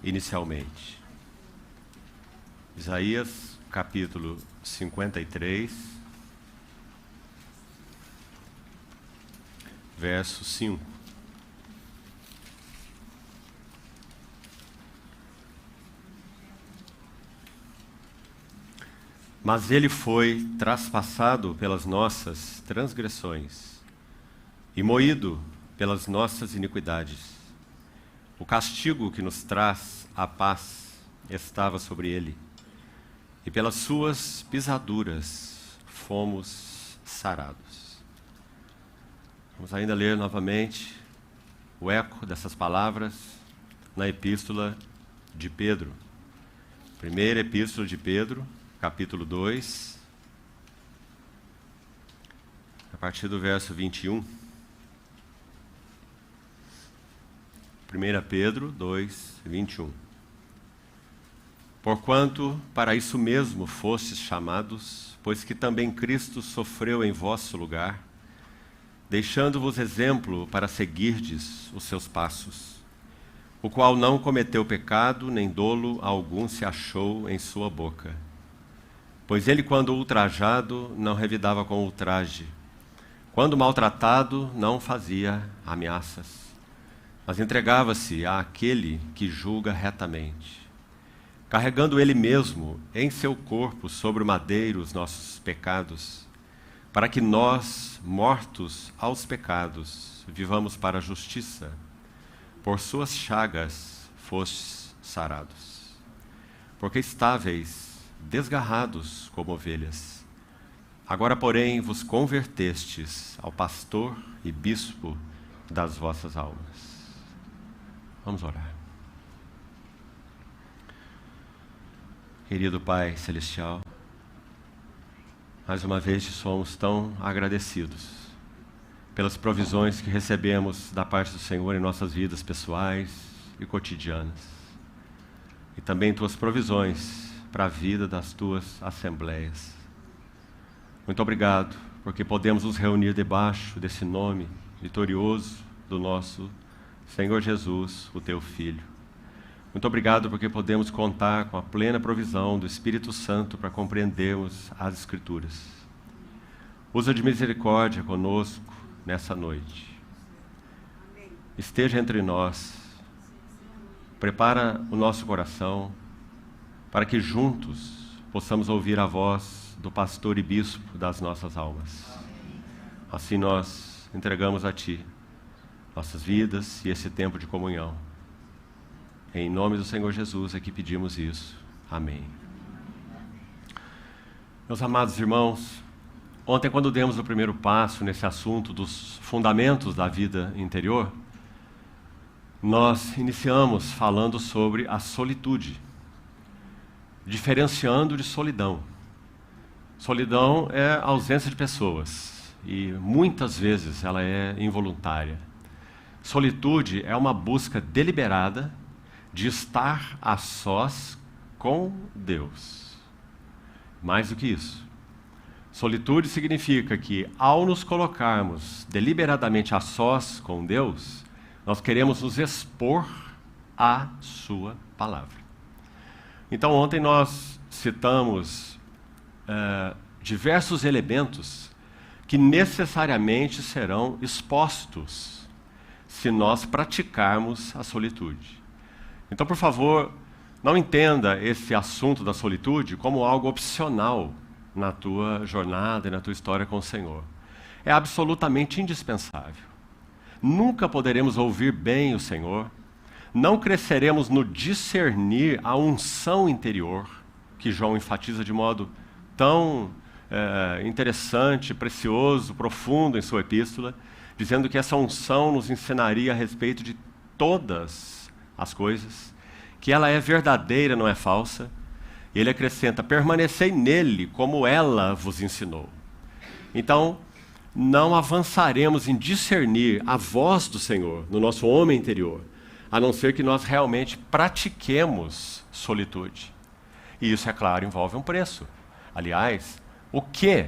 inicialmente. Isaías, capítulo 53, verso 5. Mas ele foi traspassado pelas nossas transgressões e moído pelas nossas iniquidades. O castigo que nos traz a paz estava sobre ele, e pelas suas pisaduras fomos sarados. Vamos ainda ler novamente o eco dessas palavras na epístola de Pedro. Primeira epístola de Pedro, capítulo 2, a partir do verso 21. 1 Pedro 2, 21. Porquanto para isso mesmo fostes chamados, pois que também Cristo sofreu em vosso lugar, deixando-vos exemplo para seguirdes os seus passos, o qual não cometeu pecado, nem dolo algum se achou em sua boca. Pois ele, quando ultrajado, não revidava com ultraje, quando maltratado, não fazia ameaças, mas entregava-se àquele que julga retamente, carregando ele mesmo em seu corpo sobre o madeiro os nossos pecados, para que nós, mortos aos pecados, vivamos para a justiça. Por suas chagas fostes sarados. Porque estáveis desgarrados como ovelhas, agora, porém, vos convertestes ao pastor e bispo das vossas almas. Vamos orar. Querido Pai Celestial, mais uma vez te somos tão agradecidos pelas provisões que recebemos da parte do Senhor em nossas vidas pessoais e cotidianas, e também tuas provisões para a vida das tuas assembleias. Muito obrigado, porque podemos nos reunir debaixo desse nome vitorioso do nosso Senhor Jesus, o teu Filho. Muito obrigado porque podemos contar com a plena provisão do Espírito Santo para compreendermos as Escrituras. Usa de misericórdia conosco nessa noite. Esteja entre nós. Prepara o nosso coração para que juntos possamos ouvir a voz do pastor e bispo das nossas almas. Assim nós entregamos a Ti nossas vidas e esse tempo de comunhão. Em nome do Senhor Jesus é que pedimos isso. Amém. Meus amados irmãos, ontem, quando demos o primeiro passo nesse assunto dos fundamentos da vida interior, nós iniciamos falando sobre a solitude, diferenciando de solidão. Solidão é a ausência de pessoas e muitas vezes ela é involuntária. Solitude é uma busca deliberada de estar a sós com Deus. Mais do que isso, solitude significa que, ao nos colocarmos deliberadamente a sós com Deus, nós queremos nos expor à Sua palavra. Então, ontem nós citamos diversos elementos que necessariamente serão expostos se nós praticarmos a solitude. Então, por favor, não entenda esse assunto da solitude como algo opcional na tua jornada e na tua história com o Senhor. É absolutamente indispensável. Nunca poderemos ouvir bem o Senhor, não cresceremos no discernir a unção interior, que João enfatiza de modo tão interessante, precioso, profundo em sua epístola, dizendo que essa unção nos ensinaria a respeito de todas as coisas, que ela é verdadeira, não é falsa. E ele acrescenta: permanecei nele como ela vos ensinou. Então, não avançaremos em discernir a voz do Senhor no nosso homem interior, a não ser que nós realmente pratiquemos solitude. E isso, é claro, envolve um preço. Aliás, o que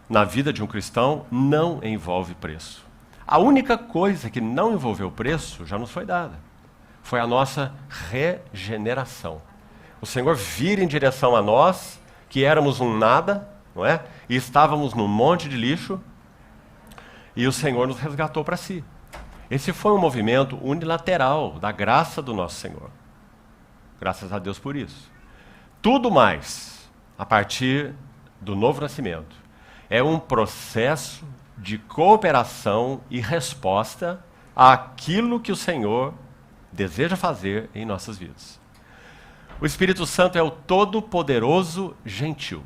na vida de um cristão não envolve preço? A única coisa que não envolveu preço já nos foi dada. foi a nossa regeneração. O Senhor vir em direção a nós, que éramos um nada, não é? E estávamos num monte de lixo, e o Senhor nos resgatou para si. Esse foi um movimento unilateral da graça do nosso Senhor. Graças a Deus por isso. Tudo mais, a partir do novo nascimento, é um processo de cooperação e resposta àquilo que o Senhor deseja fazer em nossas vidas. O Espírito Santo é o todo-poderoso gentil.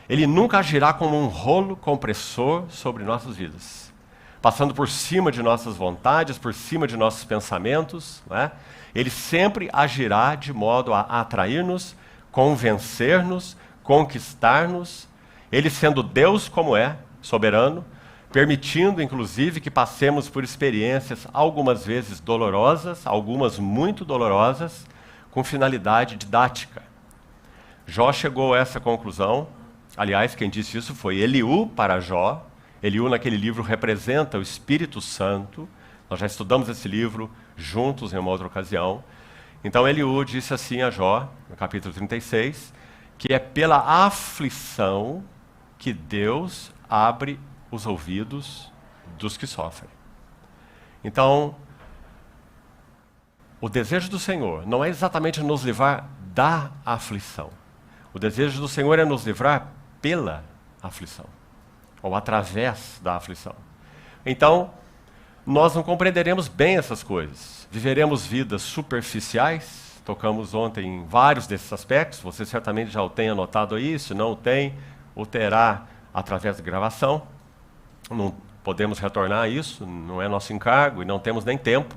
Ele nunca agirá como um rolo compressor sobre nossas vidas, passando por cima de nossas vontades, por cima de nossos pensamentos, não é? Ele sempre agirá de modo a atrair-nos, convencer-nos, conquistar-nos, ele sendo Deus como é, soberano, permitindo inclusive que passemos por experiências algumas vezes dolorosas, algumas muito dolorosas, com finalidade didática. Jó chegou a essa conclusão. Aliás, quem disse isso foi Eliú para Jó. Eliú, naquele livro, representa o Espírito Santo. Nós já estudamos esse livro juntos em uma outra ocasião. Então, Eliú disse assim a Jó, no capítulo 36, que é pela aflição que Deus abre os ouvidos dos que sofrem. Então, o desejo do Senhor não é exatamente nos livrar da aflição. O desejo do Senhor é nos livrar pela aflição, ou através da aflição. Então, nós não compreenderemos bem essas coisas. Viveremos vidas superficiais, tocamos ontem em vários desses aspectos, você certamente já o tem anotado aí, se não o tem, o terá através de gravação. Não podemos retornar a isso, não é nosso encargo e não temos nem tempo.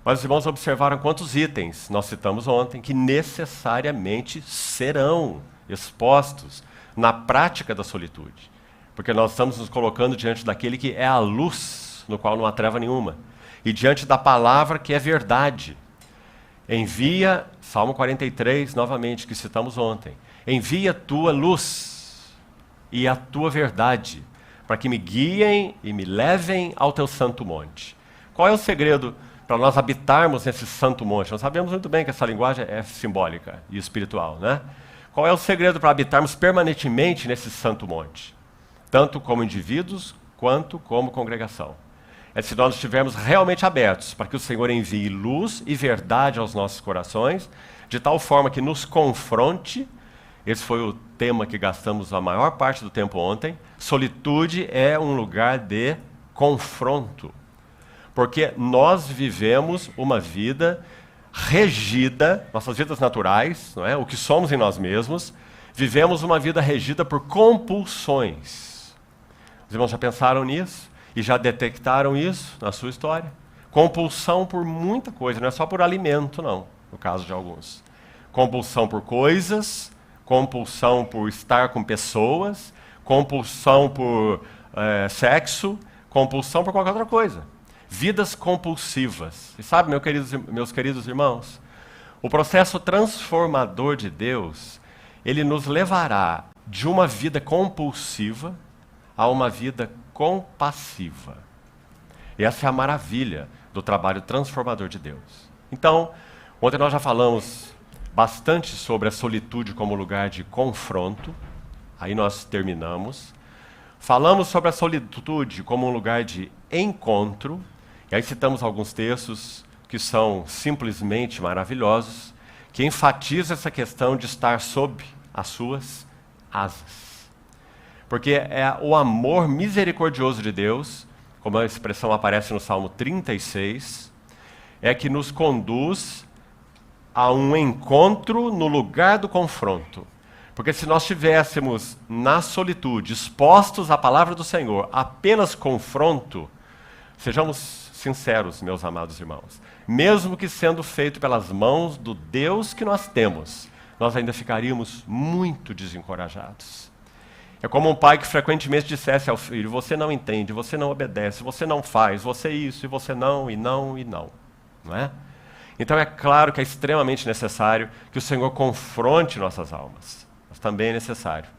Mas os irmãos observaram quantos itens nós citamos ontem que necessariamente serão expostos na prática da solitude. Porque nós estamos nos colocando diante daquele que é a luz, no qual não há treva nenhuma. E diante da palavra que é verdade. Envia, Salmo 43, novamente, que citamos ontem. Envia a tua luz e a tua verdade, para que me guiem e me levem ao teu santo monte. Qual é o segredo para nós habitarmos nesse santo monte? Nós sabemos muito bem que essa linguagem é simbólica e espiritual, né? Qual é o segredo para habitarmos permanentemente nesse santo monte? Tanto como indivíduos, quanto como congregação. É se nós estivermos realmente abertos para que o Senhor envie luz e verdade aos nossos corações, de tal forma que nos confronte. Esse foi o tema que gastamos a maior parte do tempo ontem. Solitude é um lugar de confronto. Porque nós vivemos uma vida regida, nossas vidas naturais, não é? O que somos em nós mesmos, vivemos uma vida regida por compulsões. Os irmãos já pensaram nisso? E já detectaram isso na sua história? Compulsão por muita coisa, não é só por alimento, não, no caso de alguns. Compulsão por coisas, compulsão por estar com pessoas, compulsão por sexo, compulsão por qualquer outra coisa. Vidas compulsivas. E sabe, meus queridos irmãos, o processo transformador de Deus, ele nos levará de uma vida compulsiva a uma vida compassiva. E essa é a maravilha do trabalho transformador de Deus. Então, ontem nós já falamos bastante sobre a solitude como lugar de confronto. Aí nós terminamos. Falamos sobre a solitude como um lugar de encontro. E aí citamos alguns textos que são simplesmente maravilhosos, que enfatizam essa questão de estar sob as suas asas. Porque é o amor misericordioso de Deus, como a expressão aparece no Salmo 36, é que nos conduz a um encontro no lugar do confronto. Porque se nós estivéssemos na solitude, expostos à palavra do Senhor, apenas confronto, sejamos sinceros, meus amados irmãos, mesmo que sendo feito pelas mãos do Deus que nós temos, nós ainda ficaríamos muito desencorajados. É como um pai que frequentemente dissesse ao filho: você não entende, você não obedece, você não faz, você isso, e você não, e não, e não. Não é? Então é claro que é extremamente necessário que o Senhor confronte nossas almas. Mas também é necessário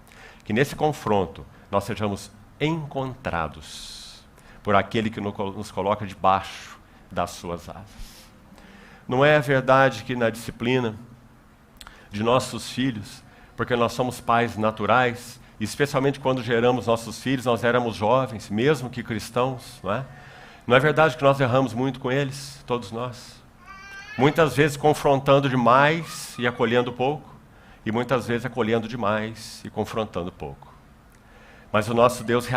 que nesse confronto nós sejamos encontrados por aquele que nos coloca debaixo das suas asas. Não é verdade que na disciplina de nossos filhos, porque nós somos pais naturais, especialmente quando geramos nossos filhos, nós éramos jovens, mesmo que cristãos, não é? Não é verdade que nós erramos muito com eles, todos nós? Muitas vezes confrontando demais e acolhendo pouco, e muitas vezes acolhendo demais e confrontando pouco. Mas o nosso Deus